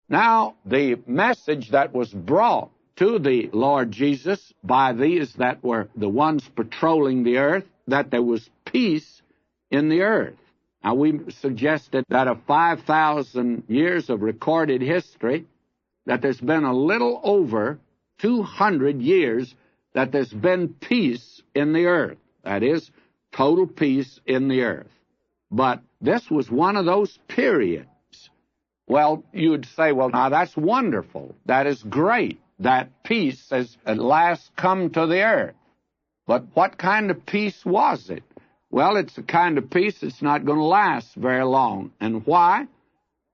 Now, the message that was brought to the Lord Jesus by these that were the ones patrolling the earth, that there was peace in the earth. Now, we suggested that of 5,000 years of recorded history, that there's been a little over 200 years that there's been peace in the earth. That is, total peace in the earth. But this was one of those periods. Well, you would say, well, now that's wonderful. That is great. That peace has at last come to the earth. But what kind of peace was it? Well, it's a kind of peace that's not going to last very long. And why?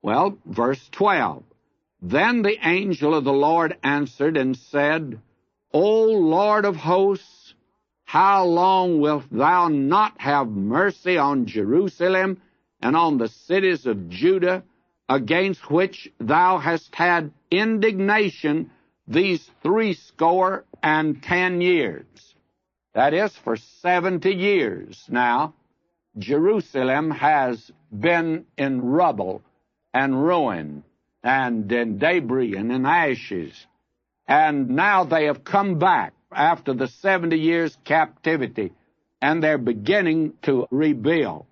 Well, verse 12. Then the angel of the Lord answered and said, O Lord of hosts, how long wilt thou not have mercy on Jerusalem and on the cities of Judah, against which thou hast had indignation these 70 years? That is, for 70 years now, Jerusalem has been in rubble and ruin and in debris and in ashes. And now they have come back after the 70 years captivity, and they're beginning to rebuild.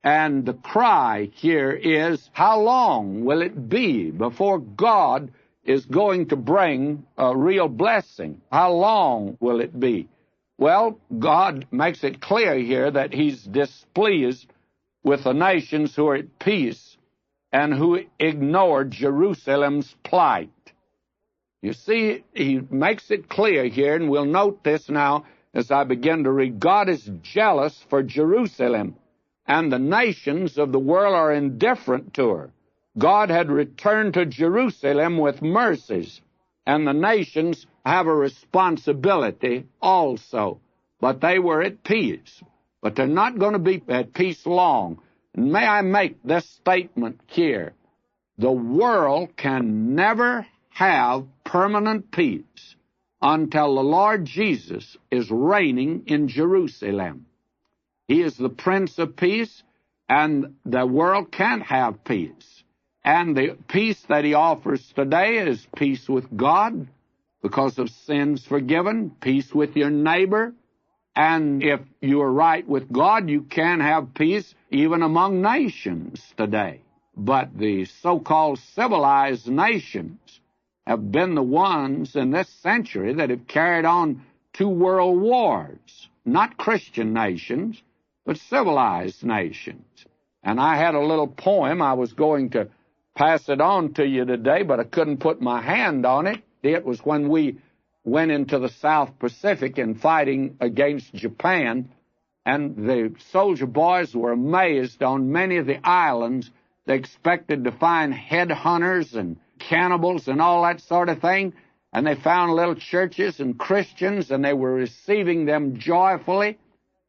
And the cry here is, how long will it be before God is going to bring a real blessing? How long will it be? Well, God makes it clear here that He's displeased with the nations who are at peace and who ignore Jerusalem's plight. You see, He makes it clear here, and we'll note this now as I begin to read. God is jealous for Jerusalem, and the nations of the world are indifferent to her. God had returned to Jerusalem with mercies, and the nations have a responsibility also. But they were at peace. But they're not going to be at peace long. And may I make this statement here. The world can never have permanent peace until the Lord Jesus is reigning in Jerusalem. He is the Prince of Peace, and the world can't have peace. And the peace that He offers today is peace with God, because of sins forgiven, peace with your neighbor, and if you are right with God, you can have peace even among nations today. But the so-called civilized nations have been the ones in this century that have carried on 2 world wars. Not Christian nations, but civilized nations. And I had a little poem. I was going to pass it on to you today, but I couldn't put my hand on it. It was when we went into the South Pacific in fighting against Japan, and the soldier boys were amazed on many of the islands. They expected to find headhunters and cannibals and all that sort of thing, and they found little churches and Christians, and they were receiving them joyfully.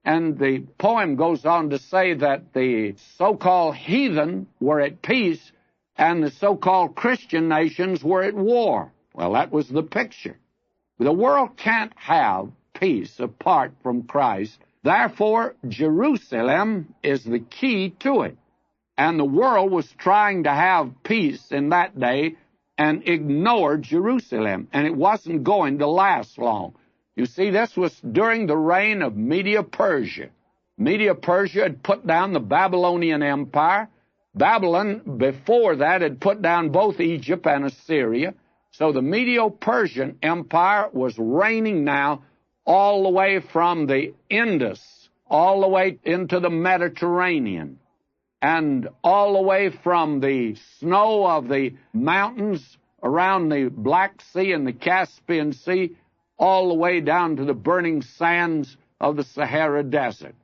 And the poem goes on to say that the so-called heathen were at peace and the so-called Christian nations were at war. Well, that was the picture. The world can't have peace apart from Christ. Therefore, Jerusalem is the key to it. And the world was trying to have peace in that day and ignored Jerusalem, and it wasn't going to last long. You see, this was during the reign of Media-Persia. Media-Persia had put down the Babylonian Empire. Babylon, before that, had put down both Egypt and Assyria. So the Medo-Persian Empire was reigning now all the way from the Indus, all the way into the Mediterranean, and all the way from the snow of the mountains around the Black Sea and the Caspian Sea, all the way down to the burning sands of the Sahara Desert.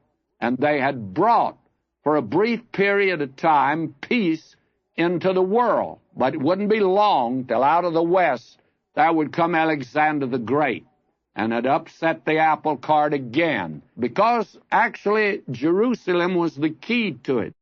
And they had brought, for a brief period of time, peace into the world. But it wouldn't be long till out of the west there would come Alexander the Great, and it upset the apple cart again, because actually Jerusalem was the key to it.